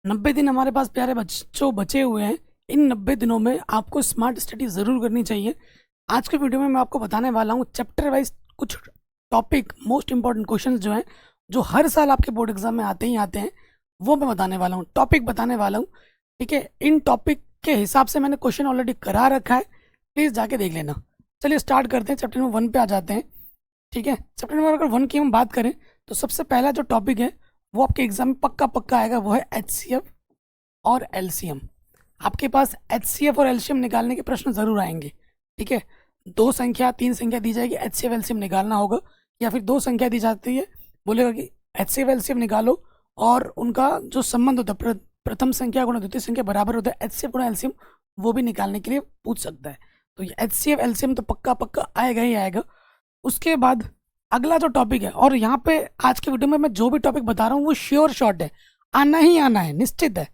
90 दिन हमारे पास प्यारे बच्चों बचे हुए हैं। इन 90 दिनों में आपको स्मार्ट स्टडी ज़रूर करनी चाहिए। आज के वीडियो में मैं आपको बताने वाला हूँ चैप्टर वाइज कुछ टॉपिक, मोस्ट इंपॉर्टेंट क्वेश्चंस जो हैं, जो हर साल आपके बोर्ड एग्जाम में आते ही आते हैं, वो मैं बताने वाला हूँ, टॉपिक बताने वाला हूँ। ठीक है, इन टॉपिक के हिसाब से मैंने क्वेश्चन ऑलरेडी करा रखा है, प्लीज़ जाके देख लेना। चलिए स्टार्ट करते हैं, चैप्टर नंबर 1 पे आ जाते हैं। ठीक है, चैप्टर नंबर अगर 1 की हम बात करें तो सबसे पहला जो टॉपिक है वो आपके एग्जाम में पक्का पक्का आएगा, वो है HCF और LCM। आपके पास HCF और LCM निकालने के प्रश्न जरूर आएंगे। ठीक है, 2 संख्या 3 संख्या दी जाएगी, HCF LCM निकालना होगा, या फिर 2 संख्या दी जाती है, बोलेगा कि HCF LCM निकालो और उनका जो संबंध होता है प्रथम संख्या गुणा द्वितीय संख्या बराबर होता है HCF गुणा LCM, वो भी निकालने के लिए पूछ सकता है। तो ये HCF LCM तो पक्का पक्का आएगा ही आएगा। उसके बाद अगला जो टॉपिक है, और यहाँ पे आज के वीडियो में मैं जो भी टॉपिक बता रहा हूँ वो श्योर शॉट है, आना ही आना है, निश्चित है।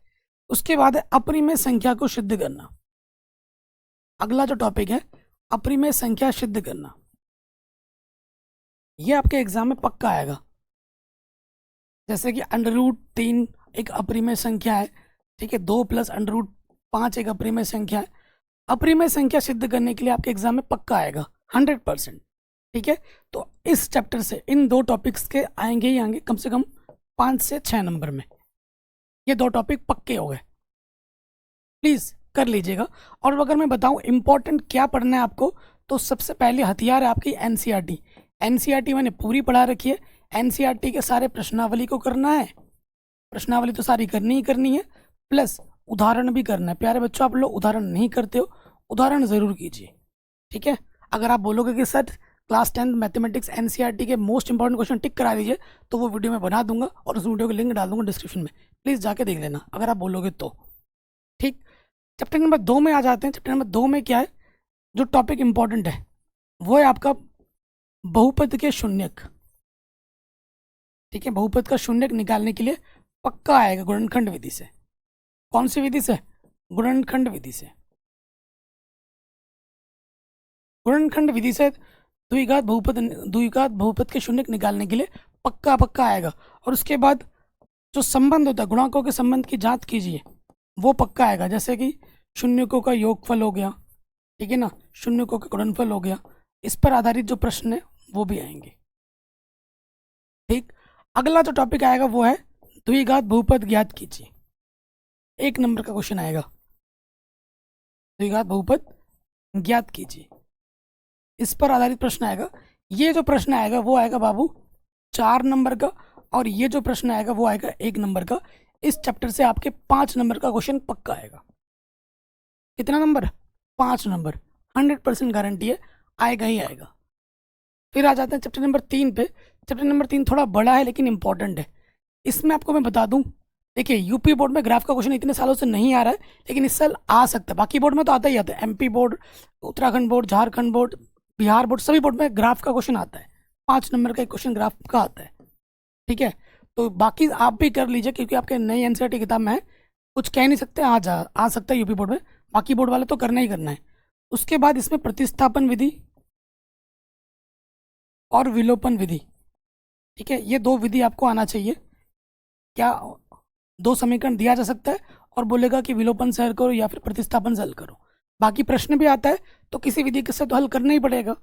उसके बाद है अपरिमेय संख्या को सिद्ध करना। अगला जो टॉपिक है अपरिमेय संख्या सिद्ध करना, ये आपके एग्जाम में पक्का आएगा। जैसे कि √3 एक अपरिमेय संख्या है। ठीक है, 2 + √5 एक अपरिमेय संख्या है। अपरिमेय संख्या सिद्ध करने के लिए आपके एग्जाम में पक्का आएगा 100%। ठीक है, तो इस चैप्टर से इन 2 टॉपिक्स के आएंगे ही आएंगे, कम से कम 5 से 6 नंबर में। ये 2 टॉपिक पक्के हो गए, प्लीज़ कर लीजिएगा। और अगर मैं बताऊं इंपॉर्टेंट क्या पढ़ना है आपको, तो सबसे पहले हथियार है आपकी NCERT। NCERT मैंने पूरी पढ़ा रखी है। NCERT के सारे प्रश्नावली को करना है, प्रश्नावली तो सारी करनी ही करनी है, प्लस उदाहरण भी करना है। प्यारे बच्चों, आप लोग उदाहरण नहीं करते हो, उदाहरण ज़रूर कीजिए। ठीक है, अगर आप बोलोगे कि सर क्लास 10 मैथमेटिक्स NCERT के मोस्ट इंपॉर्टेंट क्वेश्चन टिक करा दीजिए, तो वो वीडियो मैं बना दूंगा और उस वीडियो का लिंक डाल दूंगा डिस्क्रिप्शन में, प्लीज़ जाके देख लेना अगर आप बोलोगे तो। ठीक, चैप्टर नंबर 2 में आ जाते हैं। चैप्टर नंबर 2 में क्या है, जो टॉपिक इंपॉर्टेंट है वो है आपका बहुपद के शून्यक। ठीक है, बहुपद का शून्यक निकालने के लिए पक्का आएगा गुणनखंड विधि से। कौन सी विधि से? गुणनखंड विधि से। गुणनखंड विधि से द्विघात बहुपद के शून्यक निकालने के लिए पक्का पक्का आएगा। और उसके बाद जो संबंध होता है, गुणांकों के संबंध की जांच कीजिए, वो पक्का आएगा। जैसे कि शून्यकों का योगफल हो गया, ठीक है ना, शून्यकों का गुणनफल हो गया, इस पर आधारित जो प्रश्न है वो भी आएंगे। ठीक, अगला जो टॉपिक आएगा वो है द्विघात बहुपद ज्ञात कीजिए। 1 नंबर का क्वेश्चन आएगा, द्विघात बहुपद ज्ञात कीजिए, इस पर आधारित प्रश्न आएगा। ये जो प्रश्न आएगा वो आएगा बाबू 4 नंबर का, और ये जो प्रश्न आएगा वो आएगा 1 नंबर का। इस चैप्टर से आपके 5 नंबर का क्वेश्चन पक्का आएगा। कितना नंबर? 5 नंबर, 100% गारंटी है, आएगा ही आएगा। फिर आ जाते हैं चैप्टर नंबर 3 पे। चैप्टर नंबर 3 थोड़ा बड़ा है लेकिन इंपॉर्टेंट है। इसमें आपको मैं बता दूं, देखिए यूपी बोर्ड में ग्राफ का क्वेश्चन इतने सालों से नहीं आ रहा है, लेकिन इस साल आ सकता है। बाकी बोर्ड में तो आता ही आता है, MP board, Uttarakhand board, Jharkhand board, Bihar board, सभी बोर्ड में ग्राफ का क्वेश्चन आता है। 5 नंबर का एक क्वेश्चन ग्राफ का आता है। ठीक है, तो बाकी आप भी कर लीजिए, क्योंकि आपके नई NCERT किताब में है, कुछ कह नहीं सकते, आ सकता है यूपी बोर्ड में, बाकी बोर्ड वाले तो करना ही करना है। उसके बाद इसमें प्रतिस्थापन विधि और विलोपन विधि। ठीक है, ये 2 विधि आपको आना चाहिए। क्या 2 समीकरण दिया जा सकता है और बोलेगा कि विलोपन से हल करो या फिर प्रतिस्थापन से हल करो। बाकी प्रश्न भी आता है तो किसी विधि से तो हल करना ही पड़ेगा।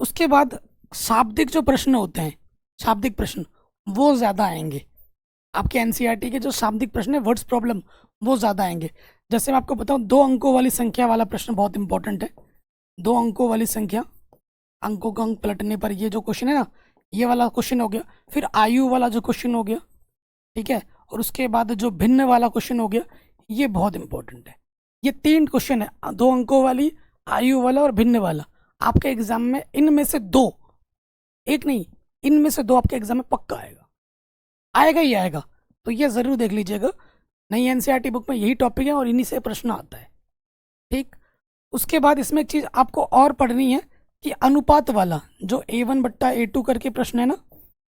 उसके बाद शाब्दिक जो प्रश्न होते हैं, शाब्दिक प्रश्न वो ज़्यादा आएंगे। आपके NCERT के जो शाब्दिक प्रश्न है, वर्ड्स प्रॉब्लम, वो ज़्यादा आएंगे। जैसे मैं आपको बताऊं, 2 अंकों वाली संख्या वाला प्रश्न बहुत इंपॉर्टेंट है। 2 अंकों वाली संख्या, अंकों का अंक पलटने पर ये जो क्वेश्चन है ना, ये वाला क्वेश्चन हो गया। फिर आयु वाला जो क्वेश्चन हो गया, ठीक है, और उसके बाद जो भिन्न वाला क्वेश्चन हो गया, ये बहुत इंपॉर्टेंट है। ये 3 क्वेश्चन है, 2 अंकों वाली, आयु वाला और भिन्न वाला। आपके एग्जाम में इनमें से 2, एक नहीं, इनमें से 2 आपके एग्जाम में पक्का आएगा, आएगा ही आएगा। तो ये ज़रूर देख लीजिएगा, नई NCERT बुक में यही टॉपिक है और इन्हीं से प्रश्न आता है। ठीक, उसके बाद इसमें एक चीज़ आपको और पढ़नी है कि अनुपात वाला जो A1/A2 करके प्रश्न है ना,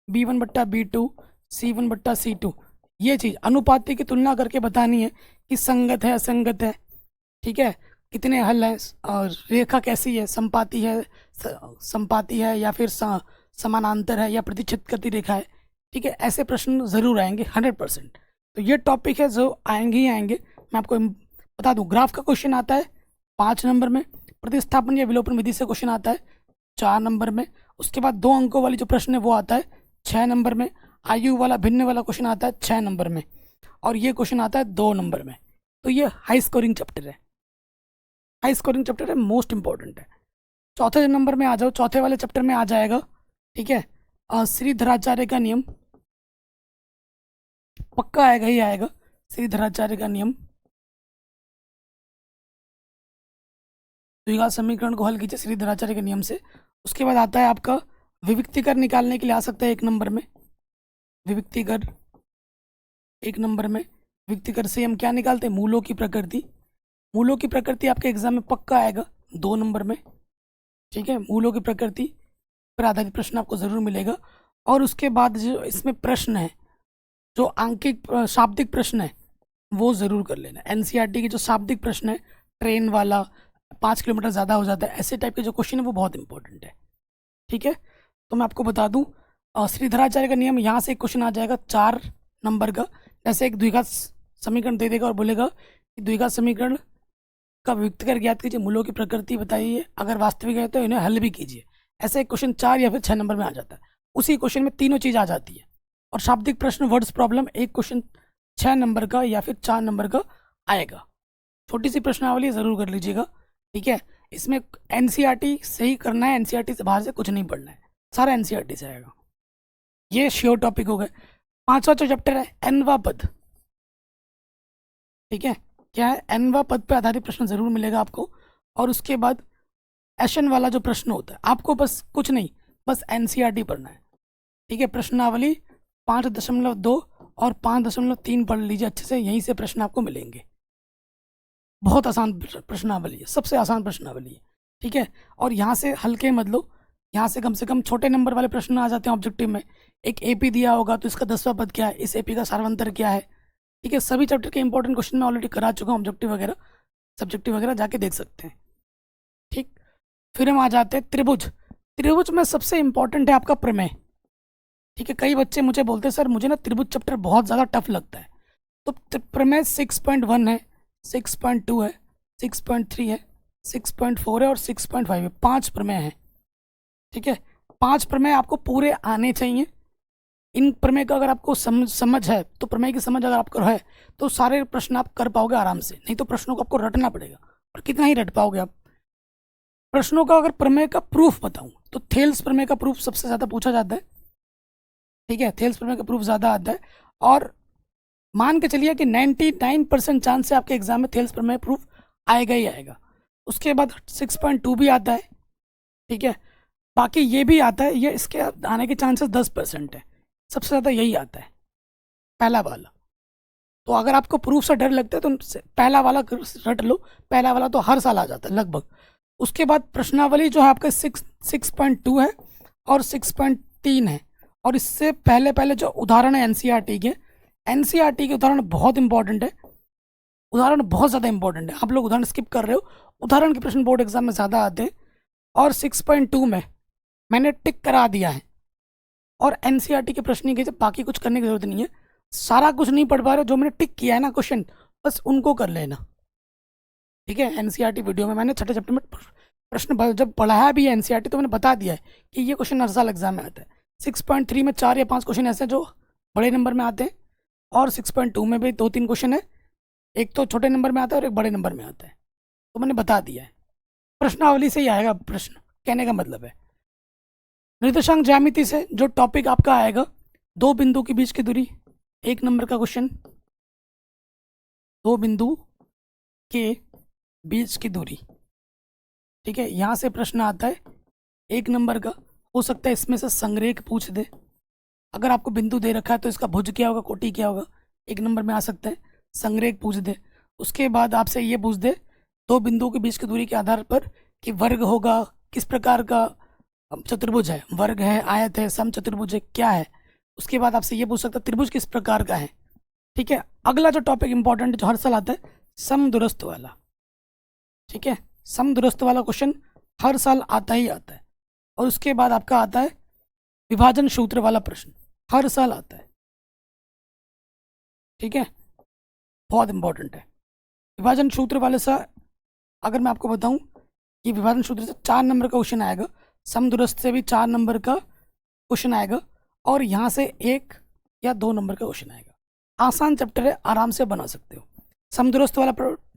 B1/B2, C1/C2, ये चीज़ अनुपाती की तुलना करके बतानी है कि संगत है असंगत है। ठीक है, कितने हल हैं, और रेखा कैसी है, संपाती है या फिर समानांतर है या प्रतिच्छेद करती रेखा है। ठीक है, ऐसे प्रश्न ज़रूर आएंगे 100%। तो ये टॉपिक है जो आएंगे ही आएंगे। मैं आपको बता दूं, ग्राफ का क्वेश्चन आता है 5 नंबर में, प्रतिस्थापन या विलोपन विधि से क्वेश्चन आता है 4 नंबर में, उसके बाद 2 अंकों वाली जो प्रश्न है वो आता है 6 नंबर में, आयु वाला भिन्न वाला क्वेश्चन आता है 6 नंबर में, और ये क्वेश्चन आता है 2 नंबर में। तो ये हाई स्कोरिंग चैप्टर है, हाई स्कोरिंग चैप्टर है, मोस्ट इंपॉर्टेंट है। चौथे नंबर में आ जाओ, चौथे वाले चैप्टर में आ जाएगा, ठीक है, श्रीधराचार्य का नियम, पक्का आएगा ही आएगा, श्रीधराचार्य का नियम। द्विघात समीकरण को हल कीजिए श्रीधराचार्य के नियम से। उसके बाद आता है आपका विविक्तिकर निकालने के लिए आ सकता है 1 नंबर में, विविक्तिकर 1 नंबर में। विविक्तिकर से हम क्या निकालते हैं, मूलों की प्रकृति। मूलों की प्रकृति आपके एग्जाम में पक्का आएगा 2 नंबर में, ठीक है, मूलों की प्रकृति पर आधारित प्रश्न आपको जरूर मिलेगा। और उसके बाद जो इसमें प्रश्न है, जो आंकिक शाब्दिक प्रश्न है वो ज़रूर कर लेना। एनसीईआरटी के जो शाब्दिक प्रश्न है, ट्रेन वाला, 5 किलोमीटर ज़्यादा हो जाता है, ऐसे टाइप के जो क्वेश्चन है वो बहुत इंपॉर्टेंट है, ठीक है। तो मैं आपको बता दूं, श्रीधराचार्य का नियम, यहाँ से एक क्वेश्चन आ जाएगा 4 नंबर का। जैसे एक द्विघात समीकरण दे देगा और बोलेगा कि द्विघात समीकरण का विविक्तिकर ज्ञात कीजिए, मूलों की प्रकृति बताइए, अगर वास्तविक है तो इन्हें हल भी कीजिए। ऐसे एक क्वेश्चन 4 या फिर 6 नंबर में आ जाता है। उसी क्वेश्चन में तीनों चीज़ आ जाती है। और शाब्दिक प्रश्न, वर्ड्स प्रॉब्लम, एक क्वेश्चन 6 नंबर का या फिर 4 नंबर का आएगा। छोटी सी प्रश्नावली ज़रूर कर लीजिएगा, ठीक है। इसमें एनसीईआरटी से ही करना है, एनसीईआरटी से बाहर से कुछ नहीं पढ़ना है, सारा एनसीईआरटी से आएगा। ये श्योर टॉपिक हो गए। 5वां जो चैप्टर है एनवा पद, ठीक है, क्या है, एनवा पद पे आधारित प्रश्न जरूर मिलेगा आपको। और उसके बाद एशन वाला जो प्रश्न होता है, आपको बस कुछ नहीं, बस एनसीईआरटी पढ़ना है, ठीक है। प्रश्नावली 5.2 और 5.3 पढ़ लीजिए अच्छे से, यहीं से प्रश्न आपको मिलेंगे। बहुत आसान प्रश्नावली है, सबसे आसान प्रश्नावली है, ठीक है। और यहाँ से हल्के मत लो, यहाँ से कम छोटे नंबर वाले प्रश्न आ जाते हैं ऑब्जेक्टिव में। एक एपी दिया होगा तो इसका 10वां पद क्या है, इस एपी का सार्वंतर क्या है, ठीक है। सभी चैप्टर के इंपॉर्टेंट क्वेश्चन मैं ऑलरेडी करा चुका हूँ, ऑब्जेक्टिव वगैरह, सब्जेक्टिव वगैरह जाके देख सकते हैं, ठीक। फिर हम आ जाते हैं त्रिभुज। त्रिभुज में सबसे इंपॉर्टेंट है आपका प्रमेय, ठीक है। कई बच्चे मुझे बोलते हैं सर मुझे ना त्रिभुज चैप्टर बहुत ज़्यादा टफ लगता है, तो प्रमेय 6.1 है, 6.2 है, 6.3 है, 6.4 है और 6.5 है, 5 प्रमेय हैं, ठीक है। 5 प्रमेय आपको पूरे आने चाहिए। इन प्रमेय का अगर आपको समझ है, तो प्रमेय की समझ अगर आपको है तो सारे प्रश्न आप कर पाओगे आराम से, नहीं तो प्रश्नों को आपको रटना पड़ेगा, और कितना ही रट पाओगे आप प्रश्नों का। अगर प्रमेय का प्रूफ बताऊं तो थेल्स प्रमेय का प्रूफ सबसे ज़्यादा पूछा जाता है, ठीक है, थेल्स प्रमेय का प्रूफ ज़्यादा आता है। और मान के चलिए कि 99% चांस से आपके एग्जाम में थेल्स प्रमेय प्रूफ आएगा ही आएगा। उसके बाद 6.2 भी आता है, ठीक है। बाकी ये भी आता है, ये इसके आने के चांसेस 10% है, सबसे ज़्यादा यही आता है पहला वाला। तो अगर आपको प्रूफ से डर लगता है तो पहला वाला रट लो, पहला वाला तो हर साल आ जाता है लगभग। उसके बाद प्रश्नावली जो है आपका 6.2 है और 6.3 है। और इससे पहले पहले जो उदाहरण है एनसीईआरटी के उदाहरण बहुत इंपॉर्टेंट है, उदाहरण बहुत ज़्यादा इंपॉर्टेंट है। आप लोग उदाहरण स्किप कर रहे हो, उदाहरण के प्रश्न बोर्ड एग्जाम में ज़्यादा आते हैं। और 6.2 में मैंने टिक करा दिया है, और एनसीईआरटी के प्रश्न ही कीजिए, बाकी कुछ करने की जरूरत नहीं है। सारा कुछ नहीं पढ़ पा रहे, जो मैंने टिक किया है ना क्वेश्चन, बस उनको कर लेना, ठीक है। एनसीईआरटी वीडियो में मैंने छठे चैप्टर में प्रश्न जब पढ़ाया भी है एनसीईआरटी, तो मैंने बता दिया है कि ये क्वेश्चन हर साल एग्जाम में आता है। 6.3 में 4 या 5 क्वेश्चन ऐसे जो बड़े नंबर में आते हैं, और 6.2 में भी 2-3 क्वेश्चन है, एक तो छोटे नंबर में आता है और एक बड़े नंबर में आता है, तो मैंने बता दिया है। प्रश्नावली से ही आएगा प्रश्न, कहने का मतलब है। निर्देशांक ज्यामिति से जो टॉपिक आपका आएगा, 2 बिंदु के बीच की दूरी, 1 नंबर का क्वेश्चन, 2 बिंदु के बीच की दूरी, ठीक है। यहाँ से प्रश्न आता है 1 नंबर का, हो सकता है इसमें से संरेख पूछ दे। अगर आपको बिंदु दे रखा है तो इसका भुज क्या होगा, कोटि क्या होगा, 1 नंबर में आ सकता है, संरेख पूछ दे। उसके बाद आपसे ये पूछ दे 2 बिंदुओं के बीच की दूरी के आधार पर कि वर्ग होगा, किस प्रकार का चतुर्भुज है, वर्ग है, आयत है, समचतुर्भुज है, क्या है। उसके बाद आपसे ये पूछ सकता है त्रिभुज किस प्रकार का है, ठीक है। अगला जो टॉपिक इंपॉर्टेंट जो हर साल आता है, समदूरस्थ वाला, ठीक है। समदूरस्थ वाला क्वेश्चन हर साल आता ही आता है। और उसके बाद आपका आता है विभाजन सूत्र वाला प्रश्न, हर साल आता है, ठीक है, बहुत इंपॉर्टेंट है। विभाजन सूत्र वाले से अगर मैं आपको बताऊं कि विभाजन सूत्र से 4 नंबर का क्वेश्चन आएगा, समदूरस्थ से भी 4 नंबर का क्वेश्चन आएगा, और यहाँ से 1 या 2 नंबर का क्वेश्चन आएगा। आसान चैप्टर है, आराम से बना सकते हो। समदूरस्थ वाला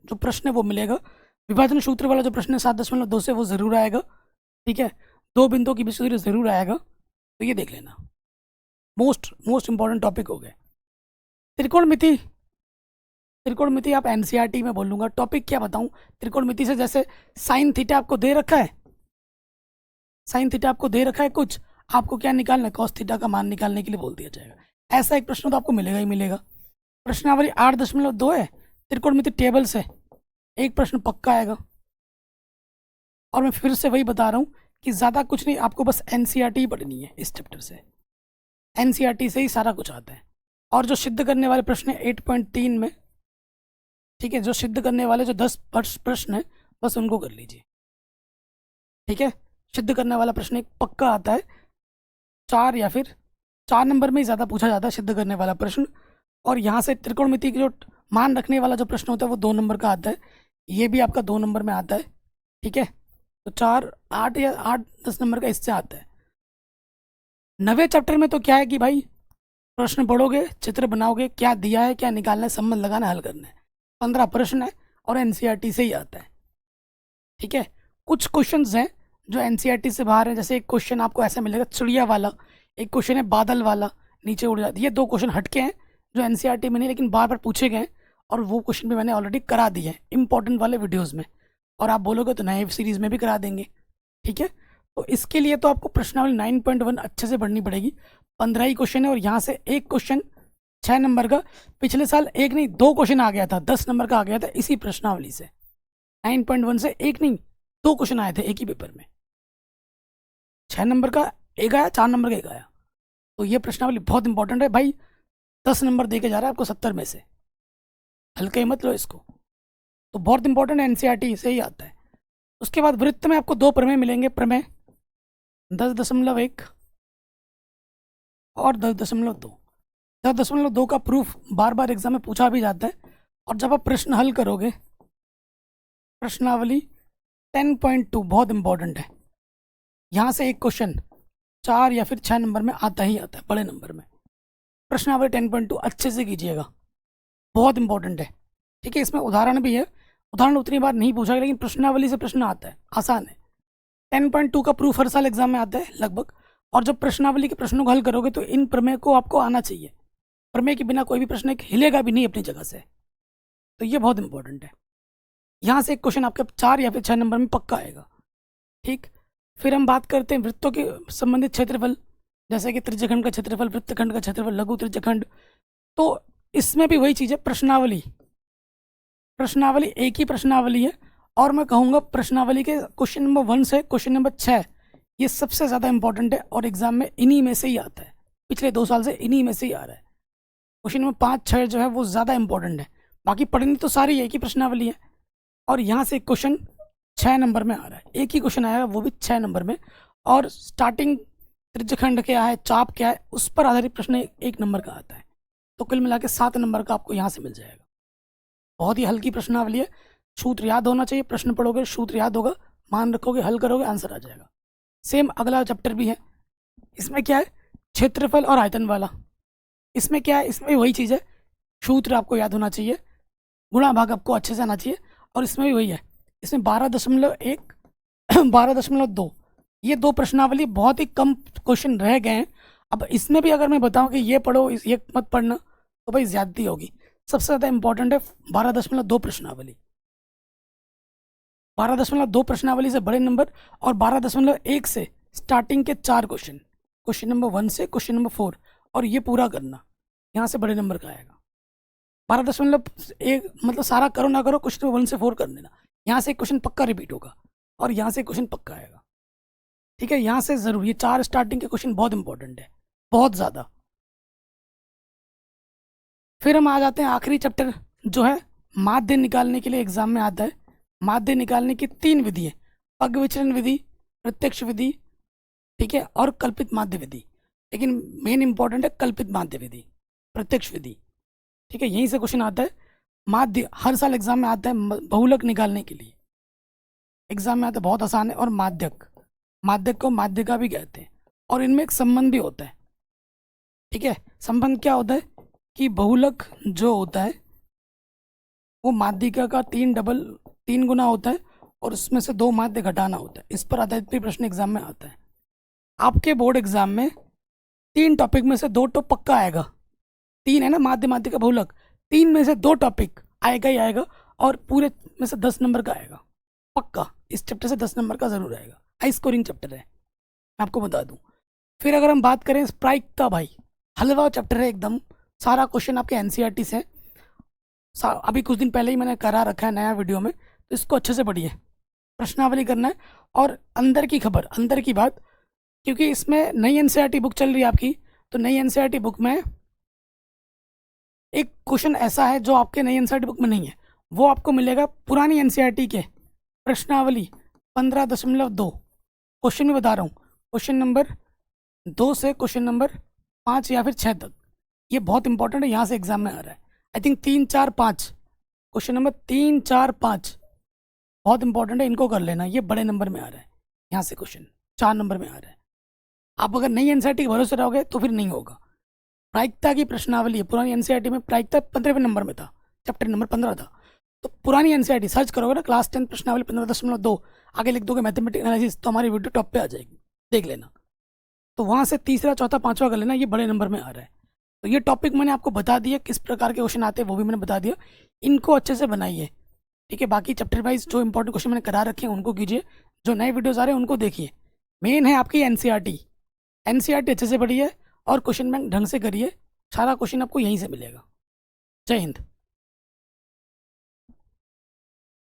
जो प्रश्न है वो मिलेगा, विभाजन सूत्र वाला जो प्रश्न है 7.2 से वो ज़रूर आएगा, ठीक है, 2 बिंदुओं की बीच दूरी ज़रूर आएगा, तो ये देख लेना। मोस्ट इंपॉर्टेंट टॉपिक हो गए। त्रिकोणमिति, त्रिकोणमिति आप एनसीईआरटी में बोल लूँगा, टॉपिक क्या बताऊँ त्रिकोणमिति से। जैसे साइन थीटा आपको दे रखा है, साइन थीटा आपको दे रखा है कुछ, आपको क्या निकालना है, कॉस थीटा का मान निकालने के लिए बोल दिया जाएगा। ऐसा एक प्रश्न तो आपको मिलेगा ही मिलेगा। प्रश्नावली 8.2 है, त्रिकोणमिति टेबल से एक प्रश्न पक्का आएगा। और मैं फिर से वही बता रहा हूँ कि ज़्यादा कुछ नहीं, आपको बस एनसीईआरटी ही पढ़नी है इस चैप्टर से, एनसीईआरटी से ही सारा कुछ आता है। और जो सिद्ध करने वाले प्रश्न है 8.3 में, ठीक है, जो सिद्ध करने वाले जो 10 प्रश्न है बस उनको कर लीजिए, ठीक है। सिद्ध करने वाला प्रश्न एक पक्का आता है, 4 या फिर 4 नंबर में ही ज़्यादा पूछा जाता है सिद्ध करने वाला प्रश्न। और यहाँ से त्रिकोणमिति की जो मान रखने वाला जो प्रश्न होता है वो 2 नंबर का आता है, ये भी आपका 2 नंबर में आता है, ठीक है। तो 4, 8 या 8, 10 नंबर का इससे आता है। नवे चैप्टर में तो क्या है कि भाई प्रश्न पढ़ोगे, चित्र बनाओगे, क्या दिया है, क्या निकालना है, संबंध लगाना, हल करना है। 15 प्रश्न है और एनसीईआरटी से ही आता है, ठीक है। कुछ क्वेश्चंस हैं जो एनसीईआरटी से बाहर है, जैसे एक क्वेश्चन आपको ऐसा मिलेगा चिड़िया वाला, एक क्वेश्चन है बादल वाला, नीचे उड़ जाती है। ये 2 क्वेश्चन हटके हैं जो एनसीईआरटी में नहीं लेकिन बार बार पूछे गए हैं, और वो क्वेश्चन भी मैंने ऑलरेडी करा दिए हैं इंपॉर्टेंट वाले वीडियोज़ में, और आप बोलोगे तो नए सीरीज़ में भी करा देंगे, ठीक है। तो इसके लिए तो आपको प्रश्नावली 9.1 अच्छे से पढ़नी पड़ेगी। 15 ही क्वेश्चन है और यहाँ से एक क्वेश्चन 6 नंबर का, पिछले साल एक नहीं 2 क्वेश्चन आ गया था, 10 नंबर का आ गया था इसी प्रश्नावली से। 9.1 से एक नहीं 2 क्वेश्चन आए थे एक ही पेपर में, 6 नंबर का एक आया, 4 नंबर का एक आया। तो ये प्रश्नावली बहुत इंपॉर्टेंट है भाई, 10 नंबर दे के जा रहा है आपको 70 में से, हल्का ही मत लो इसको। तो बहुत इंपॉर्टेंट एनसीईआरटी से ही आता है। उसके बाद वृत्त में आपको 2 प्रमेय मिलेंगे, प्रमेय 10.1 और 10.2। 10.2 का प्रूफ बार बार एग्जाम में पूछा भी जाता है, और जब आप प्रश्न हल करोगे, प्रश्नावली 10.2 बहुत इंपॉर्टेंट है। यहाँ से एक क्वेश्चन 4 या फिर 6 नंबर में आता ही आता है, बड़े नंबर में। प्रश्नावली 10.2 अच्छे से कीजिएगा, बहुत इंपॉर्टेंट है, ठीक है। इसमें उदाहरण भी है, उदाहरण उतनी बार नहीं पूछा, लेकिन प्रश्नावली से प्रश्न आता है, आसान है। 10.2 का प्रूफ हर साल एग्जाम में आता है लगभग, और जब प्रश्नावली के प्रश्नों को हल करोगे तो इन प्रमेय को आपको आना चाहिए। प्रमेय के बिना कोई भी प्रश्न एक हिलेगा भी नहीं अपनी जगह से, तो ये बहुत इंपॉर्टेंट है। यहाँ से एक क्वेश्चन आपके 4 या फिर 6 नंबर में पक्का आएगा, ठीक। फिर हम बात करते हैं वृत्तों के संबंधित क्षेत्रफल, जैसे कि त्रिज्यखंड का क्षेत्रफल, वृत्तखंड का क्षेत्रफल, लघु त्रिज्यखंड। तो इसमें भी वही चीज़ है, प्रश्नावली, प्रश्नावली एक ही प्रश्नावली है, और मैं कहूँगा प्रश्नावली के क्वेश्चन नंबर 1 से क्वेश्चन नंबर 6 ये सबसे ज़्यादा इंपॉर्टेंट है, और एग्जाम में इन्हीं में से ही आता है, पिछले 2 साल से इन्हीं में से ही आ रहा है। क्वेश्चन नंबर 5, 6 जो है वो ज़्यादा इंपॉर्टेंट है, बाकी पढ़नी तो सारी एक ही प्रश्नावली है। और यहाँ से क्वेश्चन 6 नंबर में आ रहा है, एक ही क्वेश्चन आया वो भी 6 नंबर में, और स्टार्टिंग त्रिज्यखंड क्या है, चाप क्या है, उस पर आधारित प्रश्न 1 नंबर का आता है। तो कुल मिला के 7 नंबर का आपको यहाँ से मिल जाएगा। बहुत ही हल्की प्रश्नावली है, सूत्र याद होना चाहिए, प्रश्न पढ़ोगे सूत्र याद होगा, मान रखोगे, हल करोगे, आंसर आ जाएगा। सेम अगला चैप्टर भी है, इसमें क्या है, क्षेत्रफल और आयतन वाला। इसमें क्या है, इसमें भी वही चीज़ है, सूत्र आपको याद होना चाहिए, गुणा भाग आपको अच्छे से आना चाहिए, और इसमें भी वही है। इसमें 12.1 12.2 ये 2 प्रश्नावली बहुत ही कम क्वेश्चन रह गए हैं। अब इसमें भी अगर मैं बताऊं कि ये पढ़ो ये मत पढ़ना तो भाई ज़्यादती होगी। सबसे ज़्यादा इंपॉर्टेंट है 12.2 प्रश्नावली, 12.2 प्रश्नावली से बड़े नंबर, और 12.1 से स्टार्टिंग के 4 क्वेश्चन, क्वेश्चन नंबर 1 से क्वेश्चन नंबर 4, और ये पूरा करना, यहाँ से बड़े नंबर का आएगा। 12.1 मतलब सारा करो ना करो, क्वेश्चन नंबर 1 से 4 कर देना, यहाँ से एक क्वेश्चन पक्का रिपीट होगा, और यहाँ से क्वेश्चन पक्का आएगा, ठीक है। यहाँ से ज़रूर ये 4 स्टार्टिंग के क्वेश्चन बहुत इंपॉर्टेंट है, बहुत ज़्यादा। फिर हम आ जाते हैं आखिरी चैप्टर जो है माध्य निकालने के लिए एग्जाम में आता है। माध्य निकालने की 3 विधि है, पग विचलन विधि, प्रत्यक्ष विधि, ठीक है, और कल्पित माध्य विधि। लेकिन मेन इंपॉर्टेंट है कल्पित माध्य विधि, प्रत्यक्ष विधि। ठीक है, यहीं से क्वेश्चन आता है। माध्य हर साल एग्जाम में आता है बहुलक निकालने के लिए, एग्जाम में आता है, बहुत आसान है। और माध्यक, माध्यक को माध्यिका भी कहते हैं, और इनमें एक संबंध भी होता है। ठीक है, संबंध क्या होता है कि बहुलक जो होता है वो माध्यिका का 3 गुना होता है, और उसमें से 2 माध्य घटाना होता है। इस पर आधारित भी प्रश्न एग्जाम में आता है। आपके बोर्ड एग्जाम में 3 टॉपिक में से 2 तो पक्का आएगा। 3 है ना, माध्य माध्य का बहुलक, 3 में से 2 टॉपिक आएगा ही आएगा, और पूरे में से 10 नंबर का आएगा पक्का। इस चैप्टर से 10 नंबर का जरूर आएगा, हाई स्कोरिंग चैप्टर है, मैं आपको बता दूं। फिर अगर हम बात करें प्रायिकता, भाई हलवा चैप्टर है एकदम, सारा क्वेश्चन आपके एनसीईआरटी से। अभी कुछ दिन पहले ही मैंने करा रखा है नया वीडियो में, तो इसको अच्छे से पढ़िए, प्रश्नावली करना है। और अंदर की खबर, अंदर की बात, क्योंकि इसमें नई एनसीईआरटी बुक चल रही है आपकी, तो नई एनसीईआरटी बुक में एक क्वेश्चन ऐसा है जो आपके नई एनसीईआरटी बुक में नहीं है, वो आपको मिलेगा पुरानी एनसीईआरटी के प्रश्नावली 15.2। क्वेश्चन भी बता रहा हूँ, क्वेश्चन नंबर 2 से क्वेश्चन नंबर 5 या फिर 6 तक। ये बहुत इंपॉर्टेंट है, यहाँ से एग्जाम में आ रहा है। आई थिंक 3, 4, 5, क्वेश्चन नंबर 3, 4, 5 बहुत इंपॉर्टेंट है, इनको कर लेना। ये बड़े नंबर में आ रहा है, यहाँ से क्वेश्चन 4 नंबर में आ रहा है। आप अगर नई एनसीईआरटी के भरोसे रहोगे तो फिर नहीं होगा। प्रायिकता की प्रश्नावली है, पुरानी एनसीईआरटी में प्रायिकता 15वें नंबर में था, चैप्टर नंबर 15 था। तो पुरानी एनसीईआरटी सर्च करोगे ना, क्लास 10 प्रश्नावली 15.2, आगे लिख दोगे मैथमेटिक्स एनालिसिस, तो हमारी वीडियो टॉप पे आ जाएगी, देख लेना। तो वहाँ से तीसरा, चौथा, पाँचवा कर लेना, ये बड़े नंबर में आ रहा है। तो ये टॉपिक मैंने आपको बता दिया, किस प्रकार के क्वेश्चन आते हैं वो भी मैंने बता दिया, इनको अच्छे से बनाइए। ठीक है, बाकी चैप्टर वाइज जो इंपॉर्टेंट क्वेश्चन मैंने करा रखे हैं उनको कीजिए, जो नए वीडियोस आ रहे हैं उनको देखिए। मेन है आपकी एनसीईआरटी, एनसीईआरटी अच्छे से पढ़िए और क्वेश्चन बैंक ढंग से करिए, सारा क्वेश्चन आपको यहीं से मिलेगा। जय हिंद।